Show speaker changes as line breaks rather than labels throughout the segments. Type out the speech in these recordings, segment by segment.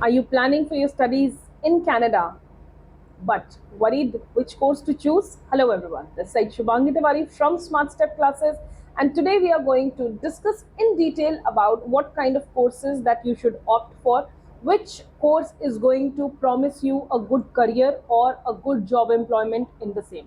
Are you planning for your studies in Canada but worried which course to choose? Hello everyone, this is Shubhangi Tiwari from Smart Step Classes, and today we are going to discuss in detail about what kind of courses that you should opt for, which course is going to promise you a good career or a good job employment in the same.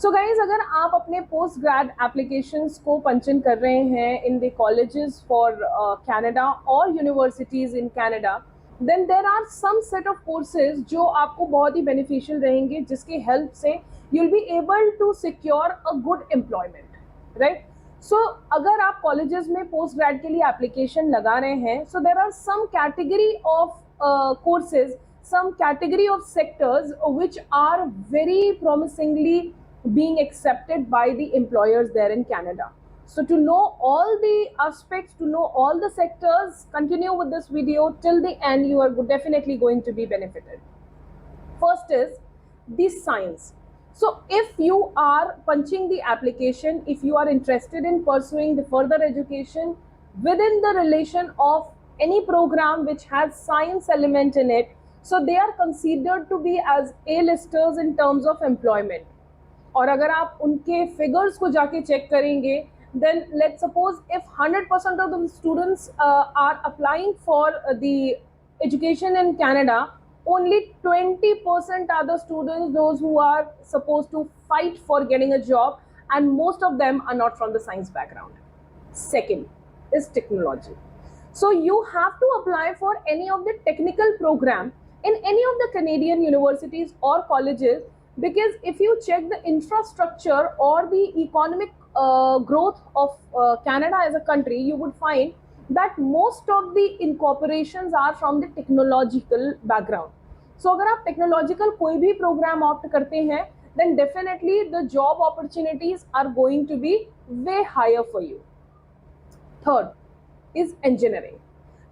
So guys, अगर आप अपने post grade applications को पंचन कर रहे हैं in the colleges for Canada और universities in Canada, then there are some set of courses जो आपको बहुत ही बेनिफिशियल रहेंगे, जिसकी हेल्प से you will be able to secure a good employment, right? So अगर आप कॉलेजेस में पोस्ट ग्रेड के लिए एप्लीकेशन लगा रहे हैं, so there are some category of courses, some category of sectors which are very promisingly being accepted by the employers there in Canada. So to know all the aspects, to know all the sectors, continue with this video till the end. You are definitely going to be benefited. First is the science. So if you are punching the application, if you are interested in pursuing the further education within the relation of any program which has science element in it, so they are considered to be as A-listers in terms of employment. और अगर आप उनके figures को जाके check करेंगे, then let's suppose if 100% of the students are applying for the education in Canada, only 20% are the students those who are supposed to fight for getting a job, and most of them are not from the science background. Second is technology. So you have to apply for any of the technical program in any of the Canadian universities or colleges, because if you check the infrastructure or the economic growth of Canada as a country, you would find that most of the incorporations are from the technological background. So अगर आप technological कोई भी program opt करते हैं, then definitely the job opportunities are going to be way higher for you. Third is engineering.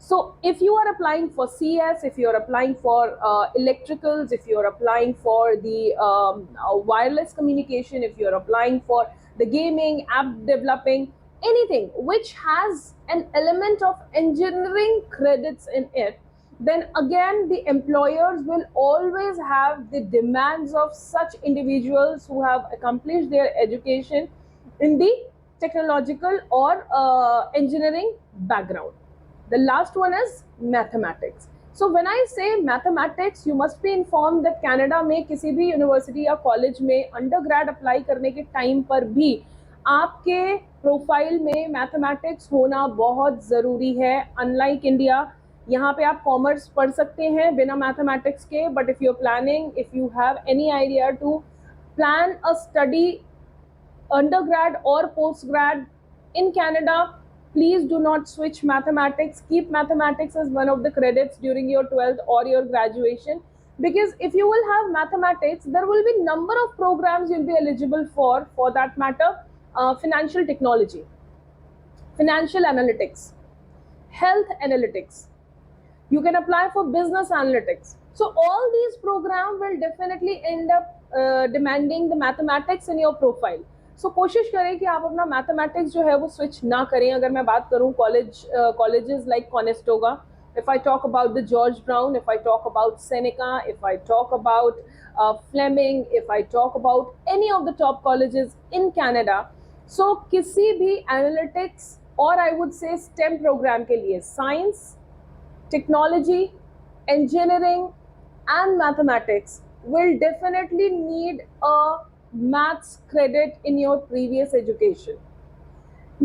So if you are applying for CS, if you are applying for electricals, if you are applying for the wireless communication, if you are applying for the gaming, app developing, anything which has an element of engineering credits in it, then again the employers will always have the demands of such individuals who have accomplished their education in the technological or engineering background. The last one is mathematics. So when I say mathematics, you must be informed that Canada में किसी भी university या college में undergrad apply करने के time पर भी आपके प्रोफाइल में मैथमेटिक्स होना बहुत ज़रूरी है. अनलाइक इंडिया, यहाँ पे आप कॉमर्स पढ़ सकते हैं बिना मैथमेटिक्स के, but if you are planning, if you have any idea to plan a study undergrad or postgrad in Canada, please do not switch mathematics. Keep mathematics as one of the credits during your 12th or your graduation, because if you will have mathematics, there will be number of programs you'll be eligible for that matter, financial technology, financial analytics, health analytics. You can apply for business analytics. So all these programs will definitely end up demanding the mathematics in your profile. सो कोशिश करें कि आप अपना mathematics जो है वो switch ना करें. अगर मैं बात करूं colleges like Conestoga, if I talk about the George Brown, if I talk about Seneca, if I talk about Fleming, if I talk about any of the top colleges in Canada, so किसी भी analytics और I would say STEM program के लिए science, technology, engineering and mathematics will definitely need a maths credit in your previous education.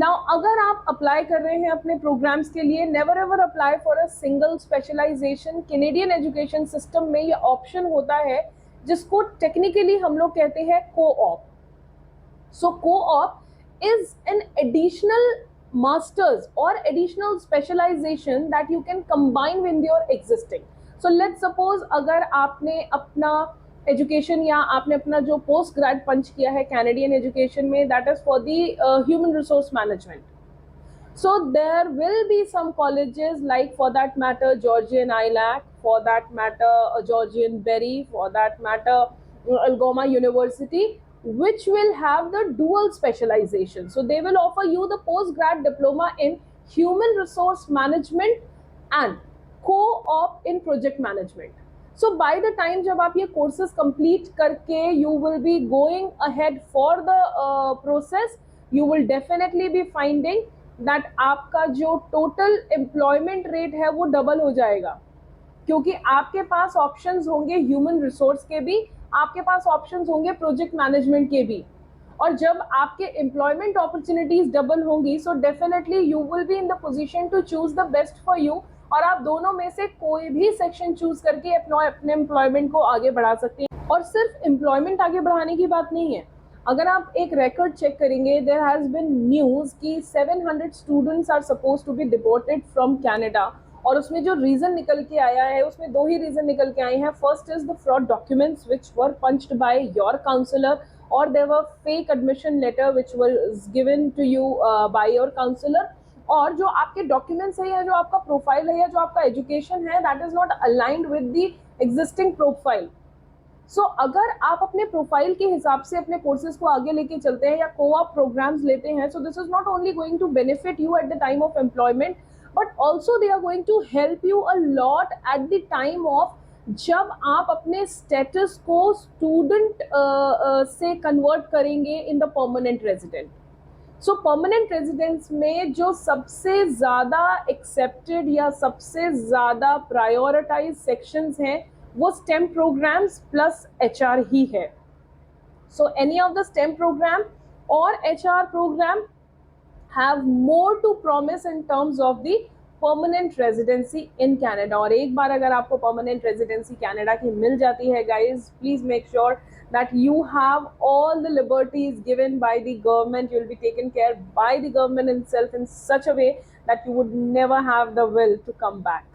Now अगर आप apply कर रहे हैं अपने प्रोग्राम्स के लिए, never ever apply for a single specialisation. Canadian education system में ये ऑप्शन होता है जिसको टेक्निकली हम लोग कहते हैं co-op. So co-op is an additional masters or additional specialization that you can combine with your existing. So let's suppose अगर आपने अपना एजुकेशन या आपने अपना जो पोस्ट ग्रेड पंच किया है कैनेडियन एजुकेशन में, that is for the human resource management. So there will be some colleges like, for that matter, Georgian ILAC, for that matter Georgian Berry, for that matter Algoma University, which will have the dual specialization. So they will offer you the post grad diploma in human resource management and co-op in project management. So by the time जब आप ये courses complete करके you will be going ahead for the process, you will definitely be finding that आपका जो total employment rate है वो double हो जाएगा, क्योंकि आपके पास ऑप्शंस होंगे ह्यूमन रिसोर्स के भी, आपके पास ऑप्शंस होंगे प्रोजेक्ट मैनेजमेंट के भी, और जब आपके एम्प्लॉयमेंट अपॉर्चुनिटीज डबल होंगी so definitely you will be in the position to choose the best for you, और आप दोनों में से कोई भी सेक्शन चूज करके अपने एम्प्लॉयमेंट को आगे बढ़ा सकते हैं। और सिर्फ एम्प्लॉयमेंट आगे बढ़ाने की बात नहीं है, अगर आप एक रिकॉर्ड चेक करेंगे, देयर हैज बीन न्यूज कि 700 students are suppose to be deported from Canada, और उसमें जो रीजन निकल के आया है उसमें दो ही रीजन निकल के आए हैं। First is the fraud documents which were punched by your counsellor, और there were fake admission letter which was given to you by your counsellor, और जो आपके डॉक्यूमेंट्स है या जो आपका प्रोफाइल है या जो आपका एजुकेशन है that is not aligned with the existing profile. So अगर आप अपने प्रोफाइल के हिसाब से अपने कोर्सेज को आगे लेके चलते हैं या को-ऑप प्रोग्राम्स लेते हैं, so this is not only going to benefit you at the time of employment, but also they are going to help you a lot at the time of जब आप अपने स्टेटस को student से convert करेंगे in the permanent resident. So permanent residence में जो सबसे ज़्यादा एक्सेप्टेड या सबसे ज़्यादा प्रायोरिटाइज सेक्शंस हैं वो STEM प्रोग्राम्स प्लस HR ही है। So any of the STEM program और HR program have more to promise in terms of the permanent residency in Canada. और एक बार अगर आपको परमानेंट रेजिडेंसी कनाडा की मिल जाती है guys, please make sure that you have all the liberties given by the government. You will be taken care by the government itself in such a way that you would never have the will to come back.